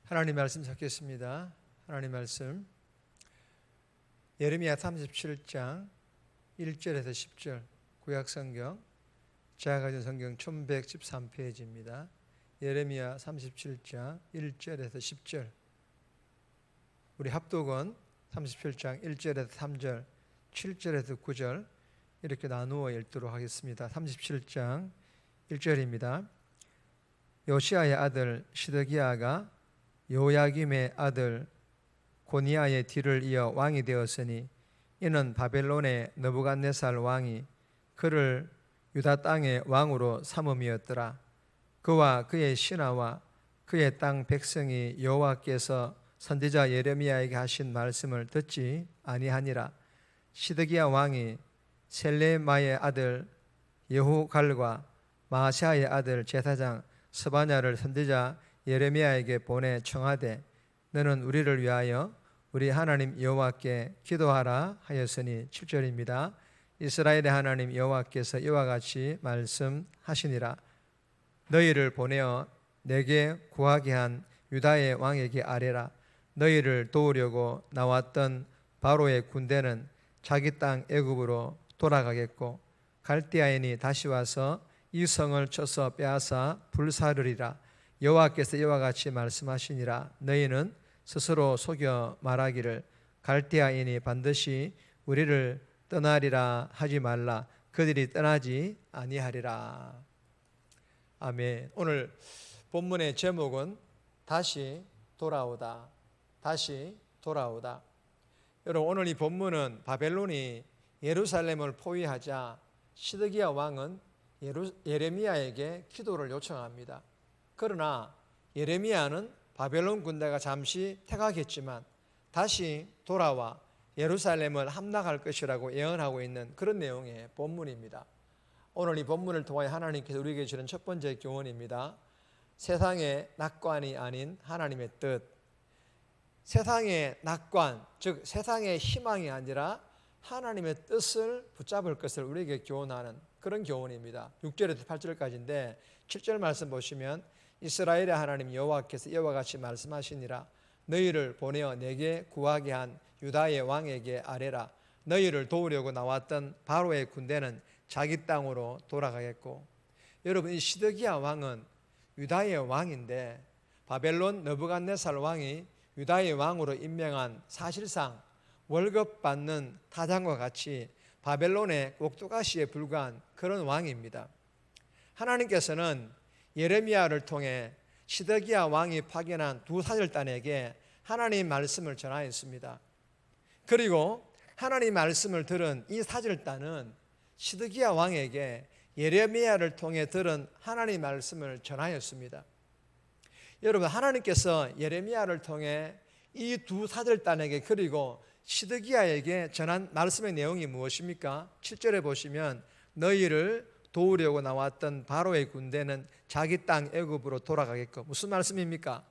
하나님 말씀 찾겠습니다. 하나님 말씀 예레미야 37장 1절에서 10절 구약성경 제가 가진 성경 1113페이지입니다. 예레미야 37장 1절에서 10절 우리 합독은 37장 1절에서 3절 7절에서 9절 이렇게 나누어 읽도록 하겠습니다. 37장 1절입니다. 요시아의 아들 시드기야가 요야김의 아들 고니아의 뒤를 이어 왕이 되었으니 이는 바벨론의 느부갓네살 왕이 그를 유다 땅의 왕으로 삼음이었더라. 그와 그의 신하와 그의 땅 백성이 여호와께서 선지자 예레미야에게 하신 말씀을 듣지 아니하니라. 시드기야 왕이 셀레마의 아들 예후갈과 마아샤의 아들 제사장 스바냐를 선지자 예레미야에게 보내 청하되 너는 우리를 위하여 우리 하나님 여호와께 기도하라 하였으니 7절입니다. 이스라엘의 하나님 여호와께서 이와 같이 말씀하시니라. 너희를 보내어 내게 구하게 한 유다의 왕에게 아뢰라. 너희를 도우려고 나왔던 바로의 군대는 자기 땅 애굽으로 돌아가겠고 갈대아인이 다시 와서 이 성을 쳐서 빼앗아 불사르리라. 여호와께서 이와 같이 말씀하시니라. 너희는 스스로 속여 말하기를 갈대아인이 반드시 우리를 떠나리라 하지 말라. 그들이 떠나지 아니하리라. 아멘. 오늘 본문의 제목은 다시 돌아오다. 다시 돌아오다. 여러분, 오늘 이 본문은 바벨론이 예루살렘을 포위하자 시드기야 왕은 예레미야에게 기도를 요청합니다. 그러나 예레미야는 바벨론 군대가 잠시 퇴각했지만 다시 돌아와 예루살렘을 함락할 것이라고 예언하고 있는 그런 내용의 본문입니다. 오늘 이 본문을 통하여 하나님께서 우리에게 주는 첫 번째 교훈입니다. 세상의 낙관이 아닌 하나님의 뜻. 세상의 낙관, 즉 세상의 희망이 아니라 하나님의 뜻을 붙잡을 것을 우리에게 교훈하는 그런 교훈입니다. 6절에서 8절까지인데 7절 말씀 보시면 이스라엘의 하나님 여호와께서 이와 같이 말씀하시니라. 너희를 보내어 내게 구하게 한 유다의 왕에게 아뢰라. 너희를 도우려고 나왔던 바로의 군대는 자기 땅으로 돌아가겠고. 여러분, 이 시드기야 왕은 유다의 왕인데 바벨론 느부갓네살 왕이 유다의 왕으로 임명한 사실상 월급 받는 타장과 같이 바벨론의 꼭두가시에 불과한 그런 왕입니다. 하나님께서는 예레미야를 통해 시드기야 왕이 파견한 두 사절단에게 하나님 말씀을 전하였습니다. 그리고 하나님 말씀을 들은 이 사절단은 시드기야 왕에게 예레미야를 통해 들은 하나님 말씀을 전하였습니다. 여러분, 하나님께서 예레미야를 통해 이 두 사절단에게 그리고 시드기야에게 전한 말씀의 내용이 무엇입니까? 7절에 보시면 너희를 도우려고 나왔던 바로의 군대는 자기 땅 애굽으로 돌아가겠고. 무슨 말씀입니까?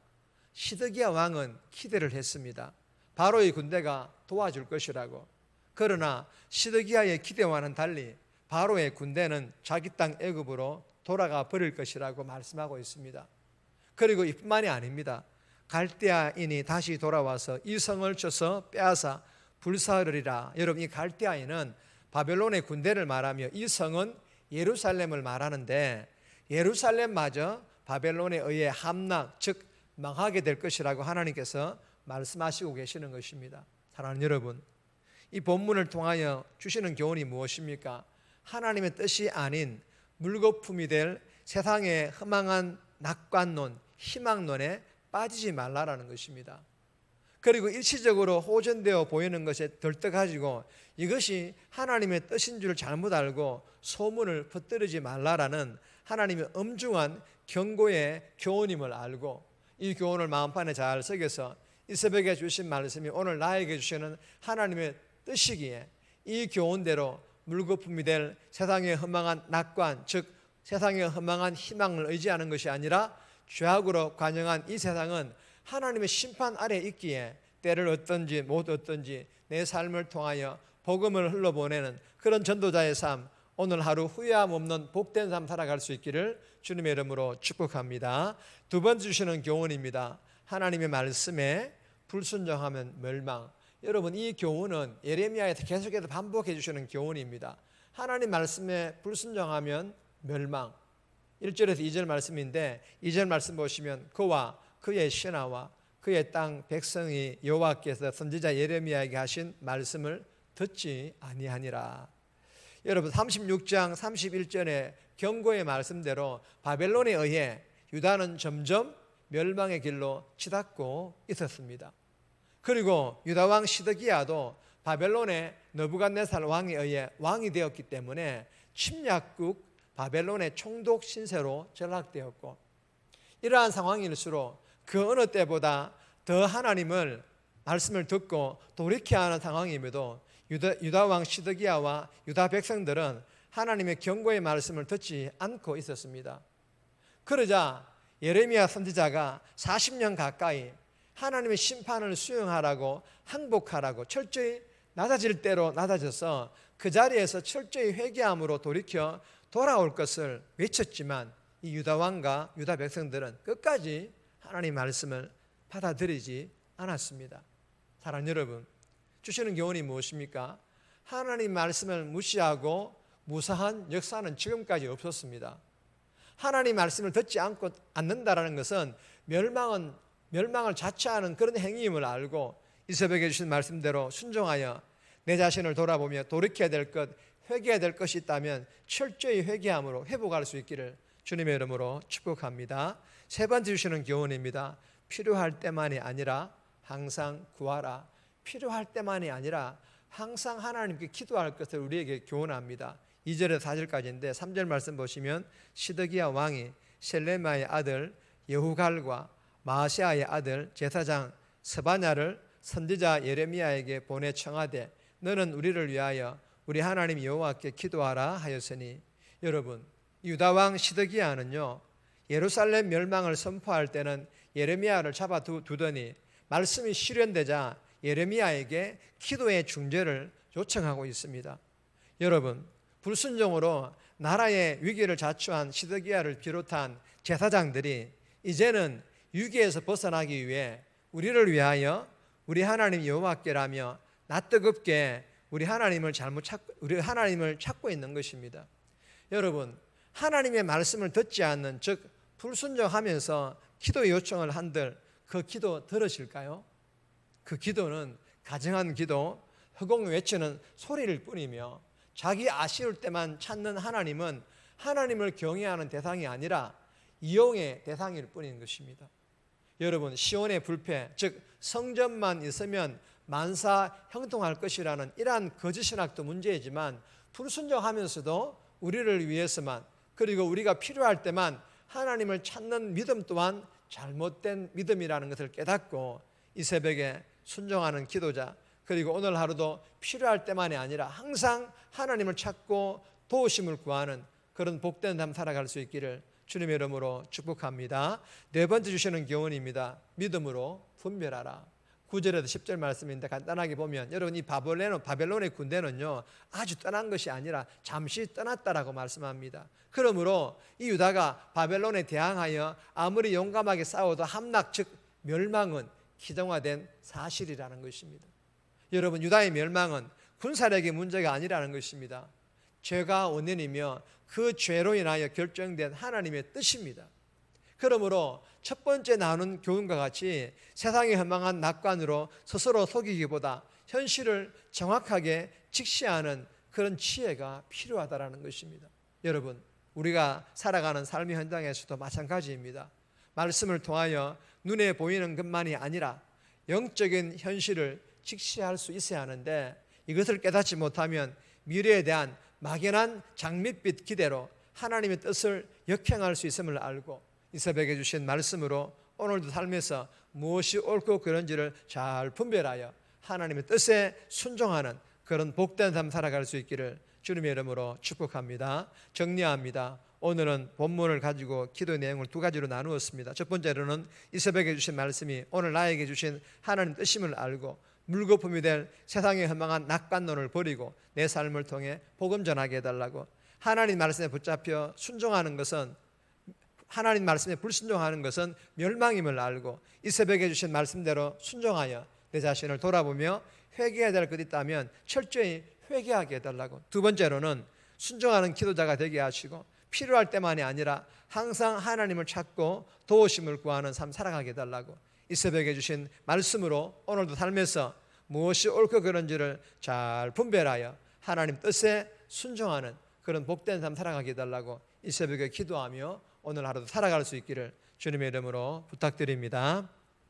시드기야 왕은 기대를 했습니다. 바로의 군대가 도와줄 것이라고. 그러나 시드기야의 기대와는 달리 바로의 군대는 자기 땅 애굽으로 돌아가 버릴 것이라고 말씀하고 있습니다. 그리고 이뿐만이 아닙니다. 갈대아인이 다시 돌아와서 이 성을 쳐서 빼앗아 불사르리라. 여러분, 이 갈대아인은 바벨론의 군대를 말하며 이 성은 예루살렘을 말하는데 예루살렘마저 바벨론에 의해 함락, 즉 망하게 될 것이라고 하나님께서 말씀하시고 계시는 것입니다. 사랑하는 여러분, 이 본문을 통하여 주시는 교훈이 무엇입니까? 하나님의 뜻이 아닌 물거품이 될 세상의 허망한 낙관론, 희망론에 빠지지 말라라는 것입니다. 그리고 일시적으로 호전되어 보이는 것에 들떠가지고 이것이 하나님의 뜻인 줄 잘못 알고 소문을 퍼뜨리지 말라라는 하나님의 엄중한 경고의 교훈임을 알고 이 교훈을 마음판에 잘 새겨서 이 새벽에 주신 말씀이 오늘 나에게 주시는 하나님의 뜻이기에 이 교훈대로 물거품이 될 세상의 허망한 낙관, 즉 세상의 허망한 희망을 의지하는 것이 아니라 죄악으로 관영한 이 세상은 하나님의 심판 아래에 있기에 때를 얻든지 못 얻든지 내 삶을 통하여 복음을 흘러보내는 그런 전도자의 삶, 오늘 하루 후회함 없는 복된 삶 살아갈 수 있기를 주님의 이름으로 축복합니다. 두 번째 주시는 교훈입니다. 하나님의 말씀에 불순종하면 멸망. 여러분, 이 교훈은 예레미야에서 계속해서 반복해 주시는 교훈입니다. 하나님 말씀에 불순종하면 멸망. 1절에서 2절 말씀인데 2절 말씀 보시면 그와 그의 신하와 그의 땅 백성이 여호와께서 선지자 예레미야에게 하신 말씀을 듣지 아니하니라. 여러분, 36장 31절의 경고의 말씀대로 바벨론에 의해 유다는 점점 멸망의 길로 치닫고 있었습니다. 그리고 유다 왕 시드기야도 바벨론의 느부갓네살 왕에 의해 왕이 되었기 때문에 침략국 바벨론의 총독 신세로 전락되었고, 이러한 상황일수록 그 어느 때보다 더 하나님을 말씀을 듣고 돌이켜야 하는 상황임에도 유다 왕 시드기야와 유다 백성들은 하나님의 경고의 말씀을 듣지 않고 있었습니다. 그러자 예레미야 선지자가 40년 가까이 하나님의 심판을 수용하라고 항복하라고 철저히 낮아질 대로 낮아져서 그 자리에서 철저히 회개함으로 돌이켜 돌아올 것을 외쳤지만 이 유다 왕과 유다 백성들은 끝까지 하나님 말씀을 받아들이지 않았습니다. 사랑하는 여러분, 주시는 교훈이 무엇입니까? 하나님 말씀을 무시하고 무사한 역사는 지금까지 없었습니다. 하나님 말씀을 듣지 않는다라는 것은 멸망을 자처하는 그런 행위임을 알고 이 새벽에 주신 말씀대로 순종하여 내 자신을 돌아보며 돌이켜야 될 것, 회개해야 될 것이 있다면 철저히 회개함으로 회복할 수 있기를 주님의 이름으로 축복합니다. 세 번째 주시는 교훈입니다. 필요할 때만이 아니라 항상 구하라. 필요할 때만이 아니라 항상 하나님께 기도할 것을 우리에게 교훈합니다. 2절에서 4절까지인데 3절 말씀 보시면 시드기야 왕이 셀레마의 아들 여후갈과 마아세아의 아들 제사장 스바냐를 선지자 예레미야에게 보내 청하되 너는 우리를 위하여 우리 하나님 여호와께 기도하라 하였으니, 여러분, 유다 왕 시드기야는요 예루살렘 멸망을 선포할 때는 예레미야를 잡아두더니 말씀이 실현되자 예레미야에게 기도의 중재를 요청하고 있습니다. 여러분, 불순종으로 나라의 위기를 자초한 시드기야를 비롯한 제사장들이 이제는 위기에서 벗어나기 위해 우리를 위하여 우리 하나님 여호와께라며 낯뜨겁게 우리 하나님을 찾고 있는 것입니다. 여러분, 하나님의 말씀을 듣지 않는, 즉 불순종하면서 기도 요청을 한들 그 기도 들으실까요? 그 기도는 가정한 기도, 허공 외치는 소리일 뿐이며 자기 아쉬울 때만 찾는 하나님은 하나님을 경외하는 대상이 아니라 이용의 대상일 뿐인 것입니다. 여러분, 시온의 불패, 즉 성전만 있으면 만사 형통할 것이라는 이러한 거짓신학도 문제이지만 불순종하면서도 우리를 위해서만, 그리고 우리가 필요할 때만 하나님을 찾는 믿음 또한 잘못된 믿음이라는 것을 깨닫고 이 새벽에 순종하는 기도자, 그리고 오늘 하루도 필요할 때만이 아니라 항상 하나님을 찾고 도우심을 구하는 그런 복된 삶 살아갈 수 있기를 주님의 이름으로 축복합니다. 네 번째 주시는 교훈입니다. 믿음으로 분별하라. 9절에서 10절 말씀인데 간단하게 보면, 여러분, 이 바벨론의 군대는요 아주 떠난 것이 아니라 잠시 떠났다라고 말씀합니다. 그러므로 이 유다가 바벨론에 대항하여 아무리 용감하게 싸워도 함락, 즉 멸망은 기정화된 사실이라는 것입니다. 여러분, 유다의 멸망은 군사력의 문제가 아니라는 것입니다. 죄가 원인이며 그 죄로 인하여 결정된 하나님의 뜻입니다. 그러므로 첫 번째 나눈 교훈과 같이 세상의 허망한 낙관으로 스스로 속이기보다 현실을 정확하게 직시하는 그런 지혜가 필요하다는 것입니다. 여러분, 우리가 살아가는 삶의 현장에서도 마찬가지입니다. 말씀을 통하여 눈에 보이는 것만이 아니라 영적인 현실을 직시할 수 있어야 하는데, 이것을 깨닫지 못하면 미래에 대한 막연한 장밋빛 기대로 하나님의 뜻을 역행할 수 있음을 알고 이 새벽에 주신 말씀으로 오늘도 삶에서 무엇이 옳고 그른지를 잘 분별하여 하나님의 뜻에 순종하는 그런 복된 삶 살아갈 수 있기를 주님의 이름으로 축복합니다. 정리합니다. 오늘은 본문을 가지고 기도 내용을 두 가지로 나누었습니다. 첫 번째로는 이 새벽에 주신 말씀이 오늘 나에게 주신 하나님 뜻임을 알고 물거품이 될 세상의 허망한 낙관론을 버리고 내 삶을 통해 복음 전하게 해달라고, 하나님 말씀에 붙잡혀 순종하는 것은 하나님 말씀에 불순종하는 것은 멸망임을 알고 이 새벽에 주신 말씀대로 순종하여 내 자신을 돌아보며 회개해야 될 것 있다면 철저히 회개하게 해달라고. 두 번째로는 순종하는 기도자가 되게 하시고 필요할 때만이 아니라 항상 하나님을 찾고 도우심을 구하는 삶 살아가게 해달라고. 이 새벽에 주신 말씀으로 오늘도 삶에서 무엇이 옳고 그른지를 잘 분별하여 하나님 뜻에 순종하는 그런 복된 삶 살아가게 해달라고 이 새벽에 기도하며 오늘 하루도 살아갈 수 있기를 주님의 이름으로 부탁드립니다.